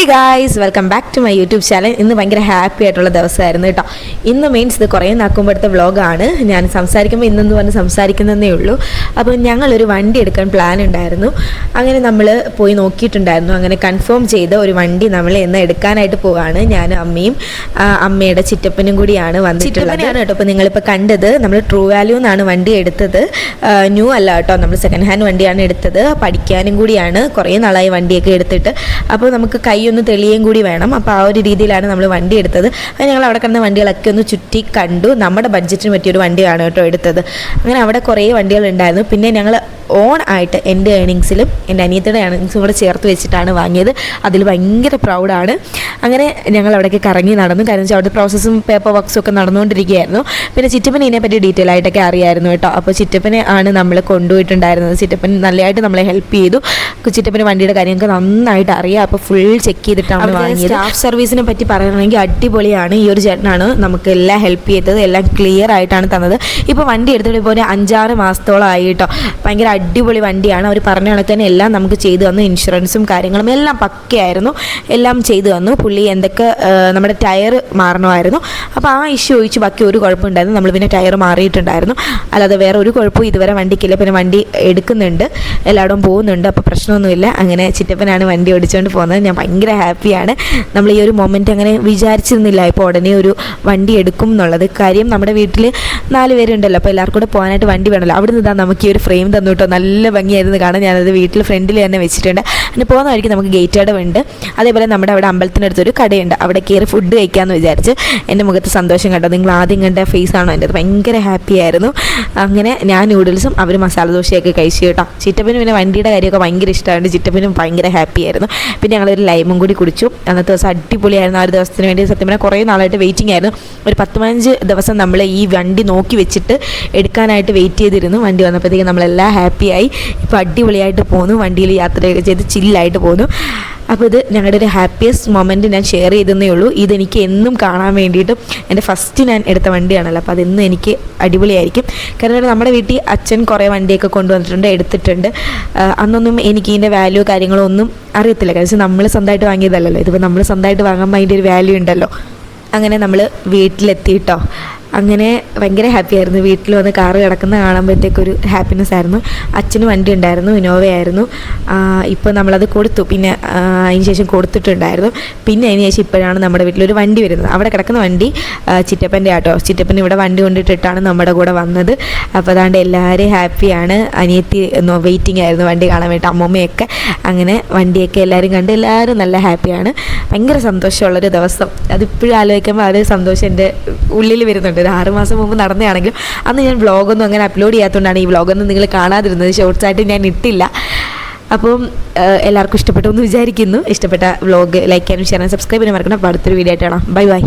Hi guys, welcome back to my YouTube channel. ഇന്ന് ഭയങ്കര happy ആയിട്ടുള്ള ദിവസമായിരുന്നു കേട്ടോ. ഇന്ന് മീൻസ് ഇത് കുറേ നാക്കുമ്പോഴത്തെ വ്ളോഗാണ്. ഞാൻ സംസാരിക്കുമ്പോൾ ഇന്നെന്ന് പറഞ്ഞ് സംസാരിക്കുന്നതേ ഉള്ളൂ. അപ്പോൾ ഞങ്ങളൊരു വണ്ടി എടുക്കാൻ പ്ലാൻ ഉണ്ടായിരുന്നു. അങ്ങനെ നമ്മൾ പോയി നോക്കിയിട്ടുണ്ടായിരുന്നു. അങ്ങനെ കൺഫേം ചെയ്ത ഒരു വണ്ടി നമ്മൾ ഇന്ന് എടുക്കാനായിട്ട് പോവുകയാണ്. ഞാനും അമ്മയും അമ്മയുടെ ചിറ്റപ്പനും കൂടിയാണ് വന്നിട്ടുള്ളത് കേട്ടോ. അപ്പോൾ നിങ്ങളിപ്പോൾ കണ്ടത് നമ്മൾ ട്രൂ വാല്യൂ എന്നാണ് വണ്ടി എടുത്തത്. ന്യൂ അല്ല കേട്ടോ, നമ്മൾ സെക്കൻഡ് ഹാൻഡ് വണ്ടിയാണ് എടുത്തത്. പഠിക്കാനും കൂടിയാണ്, കുറേ നാളായി വണ്ടിയൊക്കെ എടുത്തിട്ട്. അപ്പോൾ നമുക്ക് കൈയൊന്ന് തെളിയുകയും കൂടി വേണം. അപ്പോൾ ആ ഒരു രീതിയിലാണ് നമ്മൾ വണ്ടി എടുത്തത്. അത് ഞങ്ങൾ അവിടെ കിടന്ന വണ്ടികളൊക്കെ ഒന്ന് ചുറ്റി കണ്ടു. നമ്മുടെ ബഡ്ജറ്റിന് പറ്റിയൊരു വണ്ടിയാണ് കേട്ടോ എടുത്തത്. അങ്ങനെ അവിടെ കുറേ വണ്ടികളുണ്ടായിരുന്നു. പിന്നെ ഞങ്ങൾ ഓൺ ആയിട്ട് എൻ്റെ ഏണിങ്സിലും എൻ്റെ അനിയത്തിയുടെ ഏണിങ്സും കൂടെ ചേർത്ത് വെച്ചിട്ടാണ് വാങ്ങിയത്. അതിൽ ഭയങ്കര പ്രൗഡാണ്. അങ്ങനെ ഞങ്ങൾ അവിടേക്ക് കറങ്ങി നടന്നു. കാരണം വെച്ചാൽ അവിടെ പ്രോസസ്സും പേപ്പർ വർക്ക്സും ഒക്കെ നടന്നുകൊണ്ടിരിക്കുകയായിരുന്നു. പിന്നെ ചിറ്റപ്പനെ ഇതിനെപ്പറ്റി ഡീറ്റെയിൽ ആയിട്ടൊക്കെ അറിയായിരുന്നു കേട്ടോ. അപ്പോൾ ചിറ്റപ്പനെ ആണ് നമ്മൾ കൊണ്ടുപോയിട്ടുണ്ടായിരുന്നത്. ചിറ്റപ്പൻ നല്ലതായിട്ട് നമ്മളെ ഹെൽപ്പ് ചെയ്തു. ചിറ്റപ്പന് വണ്ടിയുടെ കാര്യങ്ങൾക്ക് നന്നായിട്ട് അറിയാം. അപ്പോൾ ഫുൾ ചെക്ക് ചെയ്തിട്ടാണ് വാങ്ങിയത്. സ്റ്റാഫ് സർവീസിനെ പറ്റി പറയുകയാണെങ്കിൽ അടിപൊളിയാണ്. ഈ ഒരു ചേട്ടനാണ് നമുക്ക് എല്ലാം ഹെൽപ്പ് ചെയ്തത്, എല്ലാം ക്ലിയർ ആയിട്ടാണ് തന്നത്. ഇപ്പോൾ വണ്ടി എടുത്തിട്ട് ഇപ്പോൾ ഒരു 5-6 മാസത്തോളമായി കേട്ടോ. ഭയങ്കര അടിപൊളി വണ്ടിയാണ്. അവർ പറഞ്ഞ കണക്ക് തന്നെ എല്ലാം നമുക്ക് ചെയ്തു തന്നു. ഇൻഷുറൻസും കാര്യങ്ങളും എല്ലാം പക്കയായിരുന്നു. എല്ലാം ചെയ്തു തന്നു. പുള്ളി എന്തൊക്കെ നമ്മുടെ ടയർ മാറണമായിരുന്നു. അപ്പോൾ ആ ഇഷ്യൂ ഒഴിച്ച് ബാക്കി ഒരു കുഴപ്പമുണ്ടായിരുന്നു. നമ്മൾ പിന്നെ ടയർ മാറിയിട്ടുണ്ടായിരുന്നു. അല്ലാതെ വേറെ ഒരു കുഴപ്പവും ഇതുവരെ വണ്ടിക്കില്ല. പിന്നെ വണ്ടി എടുക്കുന്നുണ്ട്, എല്ലായിടവും പോകുന്നുണ്ട്. അപ്പോൾ പ്രശ്നമൊന്നുമില്ല. അങ്ങനെ ചിറ്റപ്പനാണ് വണ്ടി ഓടിച്ചുകൊണ്ട് പോകുന്നത്. ഞാൻ ഭയങ്കര ഹാപ്പിയാണ്. നമ്മൾ ഈ ഒരു മൊമെൻറ്റ് അങ്ങനെ വിചാരിച്ചിരുന്നില്ല ഇപ്പോൾ ഉടനെ ഒരു വണ്ടി എടുക്കും എന്നുള്ളത്. കാര്യം നമ്മുടെ വീട്ടിൽ 4 പേരുണ്ടല്ലോ. അപ്പോൾ എല്ലാവർക്കും കൂടെ പോകാനായിട്ട് വണ്ടി വേണമല്ലോ. അവിടെ നിന്ന് നമുക്ക് ഈ ഒരു ഫ്രെയിം തന്നു കേട്ടോ. നല്ല ഭംഗിയായിരുന്നു കാണാൻ. ഞാനത് വീട്ടിൽ ഫ്രണ്ടിൽ തന്നെ വെച്ചിട്ടുണ്ട്. അങ്ങനെ പോകുന്ന വഴിക്ക് നമുക്ക് ഗേറ്റ് കടവുണ്ട്. അതേപോലെ നമ്മുടെ അവിടെ അമ്പലത്തിനടുത്തൊരു കടയുണ്ട്. അവിടെ കയറി ഫുഡ് കഴിക്കാമെന്ന് വിചാരിച്ച്. എൻ്റെ മുഖത്ത് സന്തോഷം കണ്ടോ. നിങ്ങൾ ആദ്യം കണ്ട ഫേസാണോ എൻ്റെ? അത് ഭയങ്കര ഹാപ്പി ആയിരുന്നു. അങ്ങനെ ഞാൻ നൂഡിൽസും അവർ മസാല ദോശയൊക്കെ കഴിച്ചു കേട്ടോ. ചിറ്റപ്പനും പിന്നെ വണ്ടിയുടെ കാര്യമൊക്കെ ഭയങ്കര ഇഷ്ടമായിട്ട് ചിറ്റപ്പനും ഭയങ്കര ഹാപ്പി ആയിരുന്നു. പിന്നെ ഞങ്ങളൊരു ലൈമും കൂടി കുടിച്ചു. അന്നത്തെ ദിവസം അടിപൊളിയായിരുന്നു. ആ ഒരു ദിവസത്തിന് വേണ്ടി സത്യം പറഞ്ഞാൽ കുറേ നാളായിട്ട് വെയിറ്റിംഗ് ആയിരുന്നു. ഒരു 10-15 ദിവസം നമ്മൾ ഈ വണ്ടി നോക്കി വെച്ചിട്ട് എടുക്കാനായിട്ട് വെയിറ്റ് ചെയ്തിരുന്നു. വണ്ടി വന്നപ്പോഴത്തേക്കും നമ്മളെല്ലാം ഹാപ്പിയായി. ഇപ്പോൾ അടിപൊളിയായിട്ട് പോന്നു. വണ്ടിയിൽ യാത്രയൊക്കെ ചെയ്ത് ചില്ലായിട്ട് പോന്നു. അപ്പോൾ ഇത് ഞങ്ങളുടെ ഒരു ഹാപ്പിയസ്റ്റ് മൊമെൻറ്റ് ഞാൻ ഷെയർ ചെയ്തതേ ഉള്ളൂ. ഇതെനിക്ക് എന്നും കാണാൻ വേണ്ടിയിട്ടും എൻ്റെ ഫസ്റ്റ് ഞാൻ എടുത്ത വണ്ടിയാണല്ലോ. അപ്പോൾ അതെന്നും എനിക്ക് അടിപൊളിയായിരിക്കും. കാരണം നമ്മുടെ വീട്ടിൽ അച്ഛൻ കുറേ വണ്ടിയൊക്കെ കൊണ്ടുവന്നിട്ടുണ്ട്, എടുത്തിട്ടുണ്ട്. അന്നൊന്നും എനിക്ക് ഇതിൻ്റെ വാല്യൂ കാര്യങ്ങളോ ഒന്നും അറിയത്തില്ല. കാരണം നമ്മൾ സ്വന്തമായിട്ട് വാങ്ങിയതല്ലല്ലോ. ഇതിപ്പോൾ നമ്മൾ സ്വന്തമായിട്ട് വാങ്ങുമ്പോൾ അതിൻ്റെ ഒരു വാല്യൂ ഉണ്ടല്ലോ. അങ്ങനെ നമ്മൾ വീട്ടിലെത്തിയിട്ടോ. അങ്ങനെ ഭയങ്കര ഹാപ്പി ആയിരുന്നു. വീട്ടിൽ വന്ന് കാറ് കിടക്കുന്ന കാണുമ്പോഴത്തേക്കൊരു ഹാപ്പിനെസ് ആയിരുന്നു. അച്ഛന് വണ്ടി ഉണ്ടായിരുന്നു, ഇന്നോവയായിരുന്നു. ഇപ്പോൾ നമ്മളത് കൊടുത്തു. പിന്നെ അതിന് ശേഷം കൊടുത്തിട്ടുണ്ടായിരുന്നു. പിന്നെ അതിന് ശേഷം ഇപ്പോഴാണ് നമ്മുടെ വീട്ടിലൊരു വണ്ടി വരുന്നത്. അവിടെ കിടക്കുന്ന വണ്ടി ചിറ്റപ്പൻ്റെ ആട്ടോ. ചിറ്റപ്പൻ ഇവിടെ വണ്ടി കൊണ്ടിട്ടിട്ടാണ് നമ്മുടെ കൂടെ വന്നത്. അപ്പോൾ അതാണ്ട് എല്ലാവരും ഹാപ്പിയാണ്. അനിയത്തി വെയിറ്റിംഗ് ആയിരുന്നു വണ്ടി കാണാൻ വേണ്ടി, അമ്മമ്മയൊക്കെ. അങ്ങനെ വണ്ടിയൊക്കെ എല്ലാവരും കണ്ട് എല്ലാവരും നല്ല ഹാപ്പിയാണ്. ഭയങ്കര സന്തോഷമുള്ളൊരു ദിവസം. അതിപ്പോഴും ആലോചിക്കുമ്പോൾ ആ ഒരു സന്തോഷം എൻ്റെ ഉള്ളിൽ വരുന്നുണ്ട്. 6 മാസം മുമ്പ് നടന്നതാണെങ്കിലും അന്ന് ഞാൻ വ്ളോഗൊന്നും അങ്ങനെ അപ്ലോഡ് ചെയ്യാത്തതുകൊണ്ടാണ് ഈ വ്ളോഗൊന്നും നിങ്ങൾ കാണാതിരുന്നത്. ഷോർട്സായിട്ട് ഞാൻ ഇട്ടില്ല. അപ്പം എല്ലാവർക്കും ഇഷ്ടപ്പെട്ടു എന്ന് വിചാരിക്കുന്നു. ഇഷ്ടപ്പെട്ട വ്ളോഗ് ലൈക്ക് ചെയ്യാനും ഷെയർ ചെയ്യാനും സബ്സ്ക്രൈബ് ചെയ്യാൻ മറക്കണം. അപ്പോൾ അടുത്തൊരു വീഡിയോ ആയിട്ട് കാണാം. Bye bye.